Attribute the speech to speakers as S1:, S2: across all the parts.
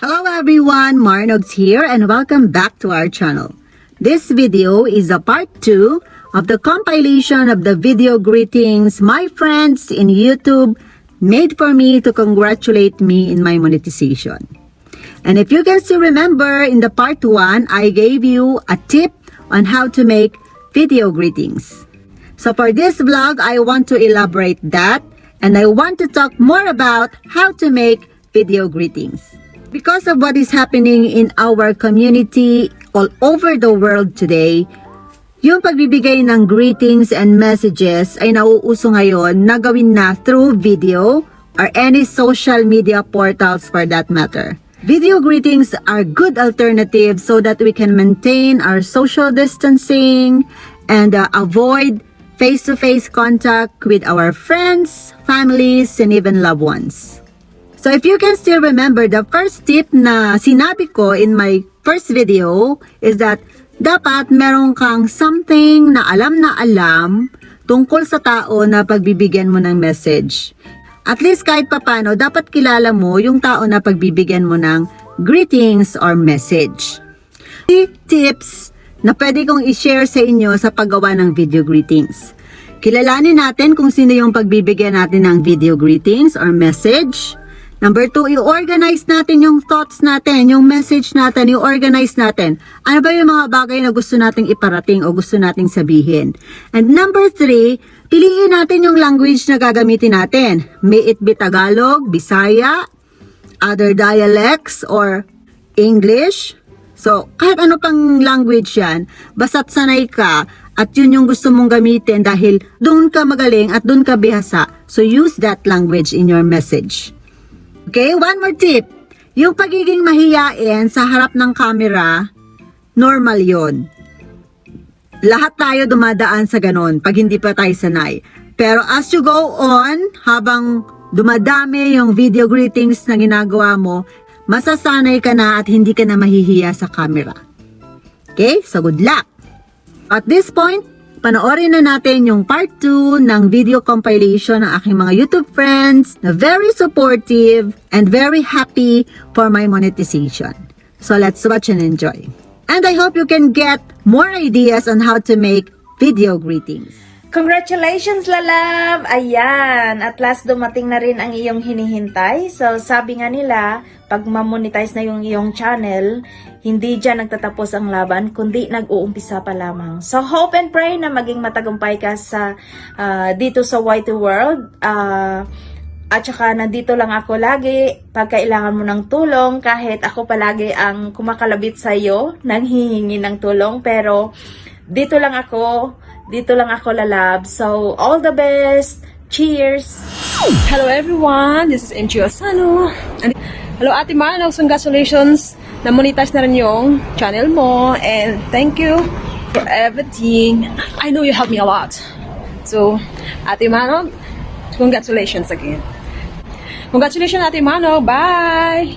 S1: Hello everyone, Marnogs here and welcome back to our channel. This video is a part 2 of the compilation of the video greetings my friends in YouTube made for me to congratulate me in my monetization. And if you can still remember, in the part 1, I gave you a tip on how to make video greetings. So for this vlog, I want to elaborate that and I want to talk more about how to make video greetings. Because of what is happening in our community all over the world today, yung pagbibigay ng greetings and messages ay nauuso ngayon na gawin na through video or any social media portals for that matter. Video greetings are good alternatives so that we can maintain our social distancing and avoid face-to-face contact with our friends, families, and even loved ones. So if you can still remember, the first tip na sinabi ko in my first video is that dapat meron kang something na alam tungkol sa tao na pagbibigyan mo ng message. At least kahit papano, dapat kilala mo yung tao na pagbibigyan mo ng greetings or message. Tips na pwede kong i-share sa inyo sa paggawa ng video greetings. Kilalanin natin kung sino yung pagbibigyan natin ng video greetings or message. Number 2, i-organize natin yung thoughts natin, yung message natin, i-organize natin. Ano ba yung mga bagay na gusto nating iparating o gusto nating sabihin? And number 3, piliin natin yung language na gagamitin natin. May it be Tagalog, Bisaya, other dialects, or English. So, kahit ano pang language yan, basta't sanay ka at yun yung gusto mong gamitin dahil doon ka magaling at doon ka bihasa. So, use that language in your message. Okay, one more tip. Yung pagiging mahiyain sa harap ng camera, normal yon. Lahat tayo dumadaan sa ganon pag hindi pa tayo sanay. Pero as you go on, habang dumadami yung video greetings na ginagawa mo, masasanay ka na at hindi ka na mahihiya sa camera. Okay, so good luck! At this point, panoorin na natin yung part 2 ng video compilation ng aking mga YouTube friends na very supportive and very happy for my monetization. So let's watch and enjoy. And I hope you can get more ideas on how to make video greetings.
S2: Congratulations, Lalab! Ayan, at last dumating na rin ang iyong hinihintay. So, sabi nga nila, pag ma-monetize na yung iyong channel, hindi dyan nagtatapos ang laban, kundi nag-uumpisa pa lamang. So, hope and pray na maging matagumpay ka sa dito sa Y2 World. At saka nandito lang ako lagi pag kailangan mo ng tulong, kahit ako palagi ang kumakalabit sa iyo, nang hihingi ng tulong. Pero, dito lang ako, Lalab. So, all the best. Cheers!
S3: Hello everyone, this is MG Osano. And hello Ate Manogs, congratulations na monetize na rin yung channel mo. And thank you for everything. I know you helped me a lot. So, Ate Manog, congratulations again. Congratulations Ate Manog, bye!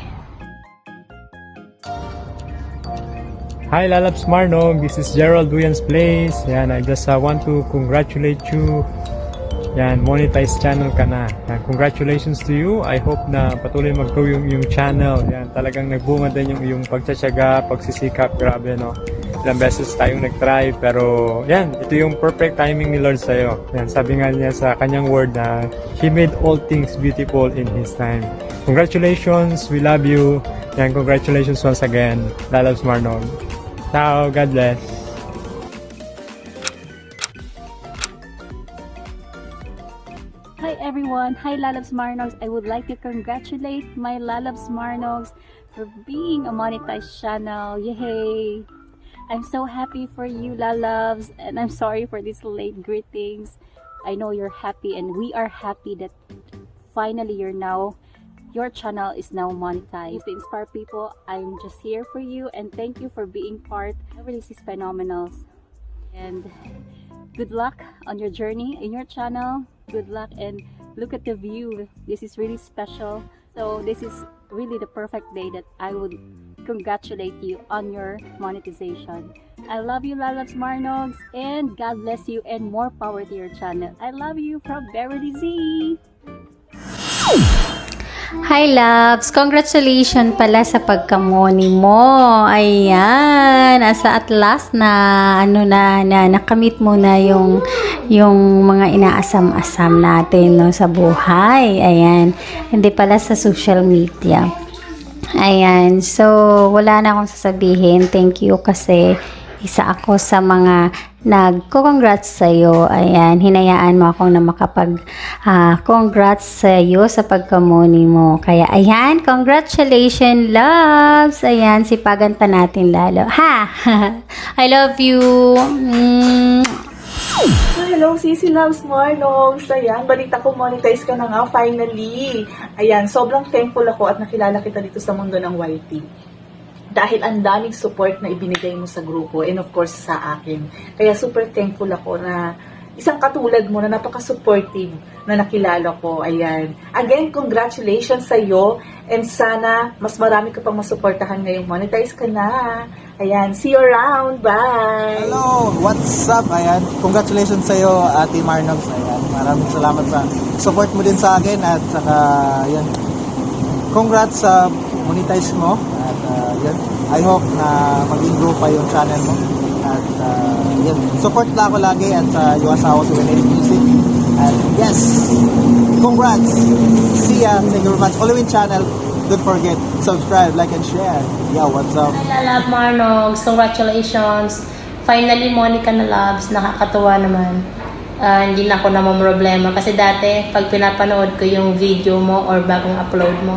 S4: Hi Lalabs Marnog, this is Gerald Duyan's Place. Yan, I just want to congratulate you. Yan, monetize channel ka na. Yan, congratulations to you. I hope na patuloy mag-grow yung channel. Yan, talagang nagbunga din yung pagtsatsaga, pagsisikap. Grabe, no? Ilang beses tayong nag-try, pero yan, ito yung perfect timing ni Lord sa'yo. Yan, sabi nga niya sa kanyang word na He made all things beautiful in His time. Congratulations, we love you. Yan, congratulations once again, Lalabs Marnog. Ciao, God bless.
S5: Hi everyone, hi Lalabs Marnogs. I would like to congratulate my Lalabs Marnogs for being a monetized channel. Yay! I'm so happy for you Lalabs, and I'm sorry for these late greetings. I know you're happy and we are happy that finally your channel is now monetized. To inspire people, I'm just here for you and thank you for being part of This is Phenomenal. And good luck on your journey in your channel. Good luck and look at the view. This is really special. So this is really the perfect day that I would congratulate you on your monetization. I love you Lalabs Marnogs and God bless you and more power to your channel. I love you from Beverly Z.
S6: Hi loves! Congratulations pala sa pagkamoni mo. Ayan, asa at last na nakamit mo na yung mga inaasam-asam natin no sa buhay. Ayan, hindi pala sa social media. Ayan, so wala na akong sasabihin. Thank you kasi isa ako sa mga nagko-congrats sa'yo. Ayan, hinayaan mo ako na makapag-congrats sa'yo sa pagkamoni mo. Kaya, ayan, congratulations, loves! Ayan, sipagan pa natin lalo. Ha! I love you!
S2: Hello, Sisi Loves Marnogs. Ayan, balita ko monetize ka na nga finally. Ayan, sobrang thankful ako at nakilala kita dito sa mundo ng YT. Dahil ang daming support na ibinigay mo sa grupo and of course sa akin. Kaya super thankful ako na isang katulad mo na napaka-supportive na nakilala ko. Ayan. Again, congratulations sa iyo and sana mas marami ka pang masuportahan ngayong monetize ka na. Ayan, see you around. Bye!
S7: Hello, what's up? Ayan, congratulations sa iyo, Ate Marnogs. Ayan, maraming salamat sa support mo din sa akin at saka yan. Congrats sa monetize mo at yan. I hope na mag-grow pa yung channel mo at yan. Support lang ako lagi at sa yung asawa sa Winning Music. And yes, congrats! See ya! Thank you very much. Following channel, don't forget, subscribe, like, and share. Yeah, what's up?
S8: Hi, Love Marnogs. Congratulations. Finally, Monica na loves. Nakakatuwa naman. Hindi na ako namamroblema. Kasi dati, pag pinapanood ko yung video mo or bagong upload mo,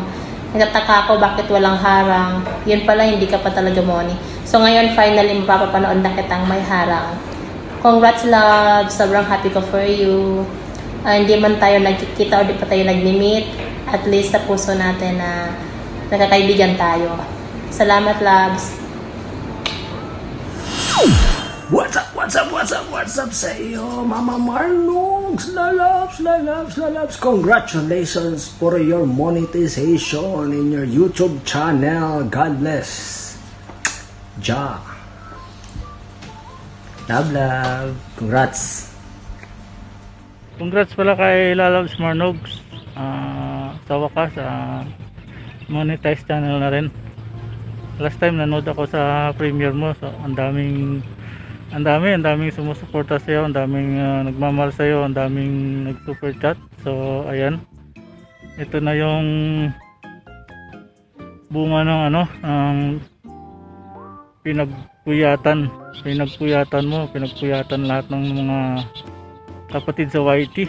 S8: nagtataka ako bakit walang harang. Yun pala, hindi ka pa talaga Moni. So ngayon, finally, mapapapanood na kitang may harang. Congrats, love. Sobrang happy ko for you. Hindi man tayo nagkikita o di pa tayo nag-meet. At least sa puso natin na nagkakaibigan tayo. Salamat, loves.
S9: What's up sa iyo, Mama Marnogs? Lalabs. Congratulations for your monetization in your YouTube channel. God bless. Ja. Love. Congrats.
S10: Congrats pala kay Lalabs Marnogs. Sa wakas, monetize channel na rin. Last time nanood ako sa premiere mo, so ang daming sumusuporta sa iyo, ang daming nagmamahal sa iyo, ang daming nag-super chat. So ayan, ito na yung bunga ng pinagpuyatan lahat ng mga kapatid sa YT.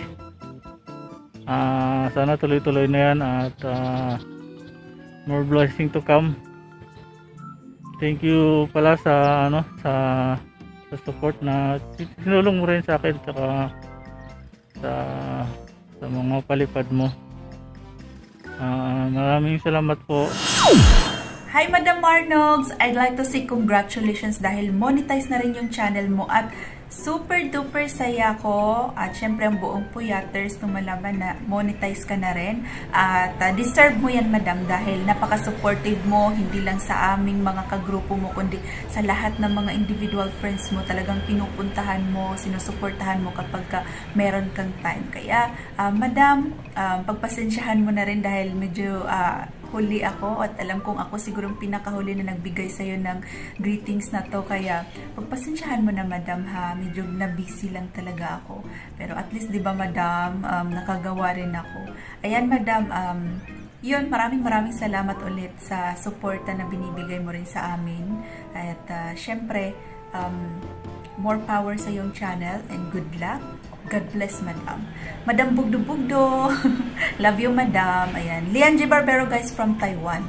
S10: Sana tuloy-tuloy na yan at more blessing to come. Thank you pala sa support na sinulong mo rin sa akin saka sa mga palipad mo. Maraming salamat po.
S11: Hi Madam Marnogs! I'd like to say congratulations dahil monetize na rin yung channel mo at super duper saya ko at syempre ang buong Puyaters nung malaman na monetize ka na rin at deserve mo yan Madam dahil napaka-supportive mo hindi lang sa aming mga kagrupo mo kundi sa lahat ng mga individual friends mo talagang pinupuntahan mo, sinusuportahan mo kapag meron kang time. Kaya Madam, pagpasensyahan mo na rin dahil medyo huli ako at alam kong ako sigurong pinakahuli na nagbigay sa'yo ng greetings na to kaya pagpasensyahan mo na Madam ha, medyo na-busy lang talaga ako pero at least diba Madam, nakagawa rin ako. Ayan Madam, yun, maraming salamat ulit sa suporta na binibigay mo rin sa amin at syempre more power sa iyong channel and good luck. God bless, Madam. Madam Bugdo. Love you, Madam. Ayan. Lian G. Barbero, guys, from Taiwan.